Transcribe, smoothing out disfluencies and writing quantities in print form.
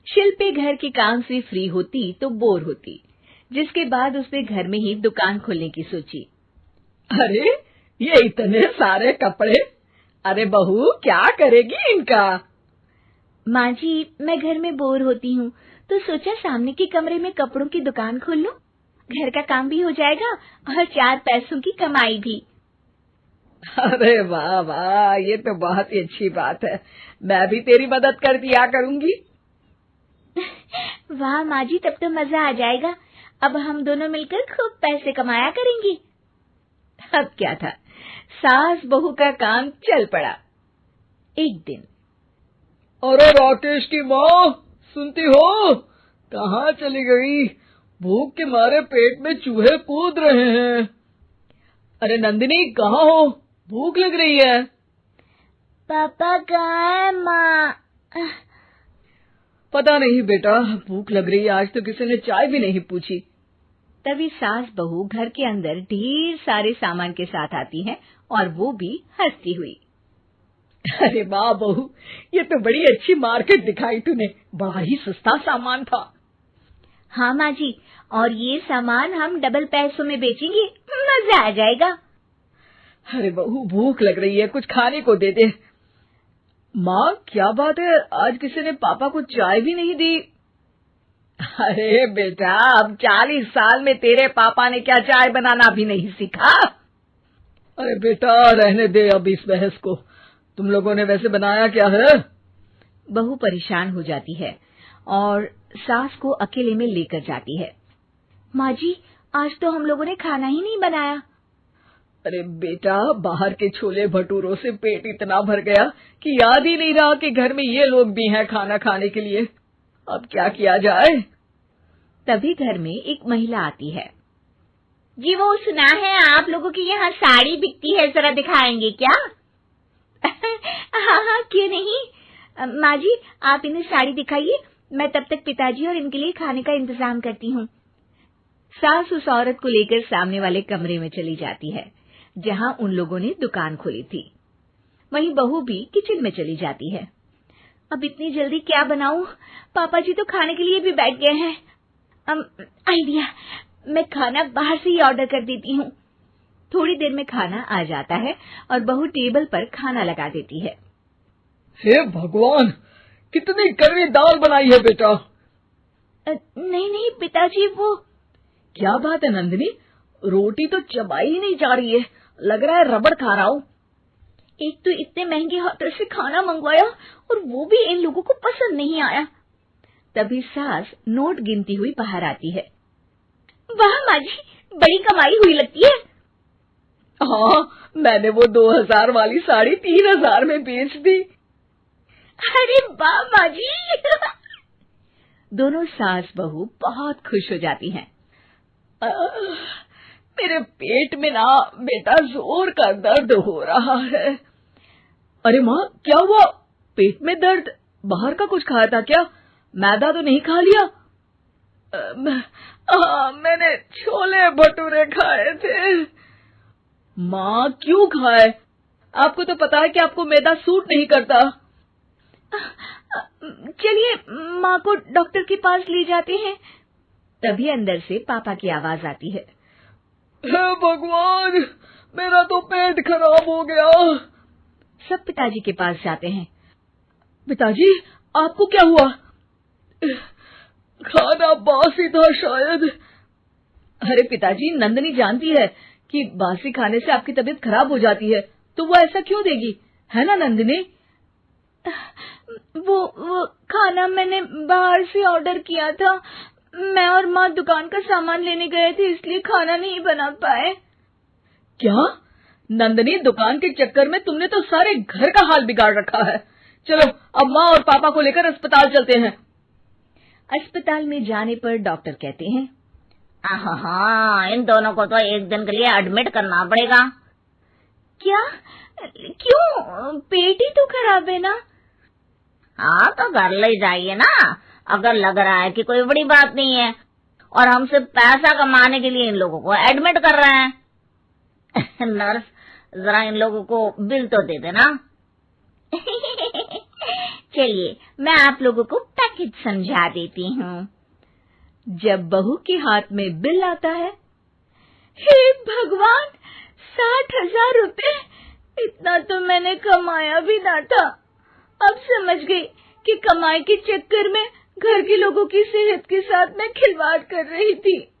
शिल्पी घर के काम से फ्री होती तो बोर होती, जिसके बाद उसने घर में ही दुकान खोलने की सोची। अरे ये इतने सारे कपड़े, अरे बहू क्या करेगी इनका? माँ जी, मैं घर में बोर होती हूँ तो सोचा सामने के कमरे में कपड़ों की दुकान खोल लूं। घर का काम भी हो जाएगा और 4 पैसों की कमाई भी। अरे वाह वाह, ये तो बहुत ही अच्छी बात है। मैं भी तेरी मदद कर दिया करूंगी। वाह माँ जी, तब तो मजा आ जाएगा। अब हम दोनों मिलकर खूब पैसे कमाया करेंगे। अब क्या था, सास बहू का काम चल पड़ा। एक दिन, अरे राकेश की माँ, सुनती हो? कहाँ चली गई? भूख के मारे पेट में चूहे कूद रहे हैं। अरे नंदिनी, कहाँ हो? भूख लग रही है। पापा कहाँ है माँ? पता नहीं बेटा, भूख लग रही है। आज तो किसी ने चाय भी नहीं पूछी। तभी सास बहू घर के अंदर ढेर सारे सामान के साथ आती हैं और वो भी हंसती हुई। अरे वाह बहू, ये तो बड़ी अच्छी मार्केट दिखाई तूने। बड़ा ही सस्ता सामान था। हाँ माँ जी, और ये सामान हम डबल पैसों में बेचेंगे, मजा आ जाएगा। अरे बहू, भूख लग रही है, कुछ खाने को दे दे। माँ क्या बात है, आज किसी ने पापा को चाय भी नहीं दी? अरे बेटा, अब 40 साल में तेरे पापा ने क्या चाय बनाना भी नहीं सीखा? अरे बेटा रहने दे अब इस बहस को। तुम लोगों ने वैसे बनाया क्या है? बहू परेशान हो जाती है और सास को अकेले में लेकर जाती है। माँ जी, आज तो हम लोगों ने खाना ही नहीं बनाया। अरे बेटा, बाहर के छोले भटूरों से पेट इतना भर गया कि याद ही नहीं रहा कि घर में ये लोग भी हैं खाना खाने के लिए। अब क्या किया जाए? तभी घर में एक महिला आती है। जी, वो सुना है आप लोगों की यहाँ साड़ी बिकती है, जरा दिखाएंगे क्या? हाँ हाँ, क्यों नहीं। माँ जी, आप इन्हें साड़ी दिखाइए, मैं तब तक पिताजी और इनके लिए खाने का इंतजाम करती हूँ। सास उस औरत को लेकर सामने वाले कमरे में चली जाती है जहाँ उन लोगों ने दुकान खोली थी। वहीं बहू भी किचन में चली जाती है। अब इतनी जल्दी क्या बनाऊं? पापा जी तो खाने के लिए भी बैठ गए हैं। आइडिया, मैं खाना बाहर से ही ऑर्डर कर देती हूँ। थोड़ी देर में खाना आ जाता है और बहू टेबल पर खाना लगा देती है। हे भगवान, कितनी कड़वी दाल बनाई है बेटा। नहीं नहीं पिताजी, वो क्या बात है नंदिनी, रोटी तो चबाई ही नहीं जा रही है, लग रहा है रबड़ खा रहा हूँ। एक तो इतने महंगे होटल से खाना मंगवाया और वो भी इन लोगों को पसंद नहीं आया। तभी सास नोट गिनती हुई बाहर आती है। वाह माँ जी, बड़ी कमाई हुई लगती है। हाँ, मैंने वो 2000 वाली साड़ी 3000 में बेच दी। अरे वाह माँ जी। दोनों सास बहू बहुत खुश हो जाती हैं। मेरे पेट में ना बेटा जोर का दर्द हो रहा है। अरे माँ, क्या हुआ? पेट में दर्द? बाहर का कुछ खाया था क्या? मैदा तो नहीं खा लिया? मैंने छोले भटूरे खाए थे। माँ क्यों खाए? आपको तो पता है कि आपको मैदा सूट नहीं करता। चलिए माँ को डॉक्टर के पास ले जाते हैं। तभी अंदर से पापा की आवाज आती है। हे भगवान, मेरा तो पेट खराब हो गया। सब पिताजी के पास जाते हैं। पिताजी, आपको क्या हुआ? खाना बासी था शायद। अरे पिताजी, नंदिनी जानती है कि बासी खाने से आपकी तबीयत खराब हो जाती है, तो वो ऐसा क्यों देगी, है ना नंदिनी? वो खाना मैंने बाहर से ऑर्डर किया था। मैं और माँ दुकान का सामान लेने गए थे, इसलिए खाना नहीं बना पाए। क्या नंदिनी, दुकान के चक्कर में तुमने तो सारे घर का हाल बिगाड़ रखा है। चलो अब माँ और पापा को लेकर अस्पताल चलते हैं। अस्पताल में जाने पर डॉक्टर कहते हैं, हाँ, इन दोनों को तो एक दिन के लिए एडमिट करना पड़ेगा। क्या? क्यों? पेट ही तो खराब है ना। हाँ, तो घर ले जाइए ना, अगर लग रहा है कि कोई बड़ी बात नहीं है और हम सिर्फ पैसा कमाने के लिए इन लोगों को एडमिट कर रहे हैं। नर्स, जरा इन लोगों को बिल तो दे देना। चलिए, मैं आप लोगों को पैकेज हित समझा देती हूँ। जब बहू के हाथ में बिल आता है, हे भगवान, 60,000 रुपए! इतना तो मैंने कमाया भी ना था। अब समझ गई कि कमाई के चक्कर में घर के लोगों की सेहत के साथ मैं खिलवाड़ कर रही थी।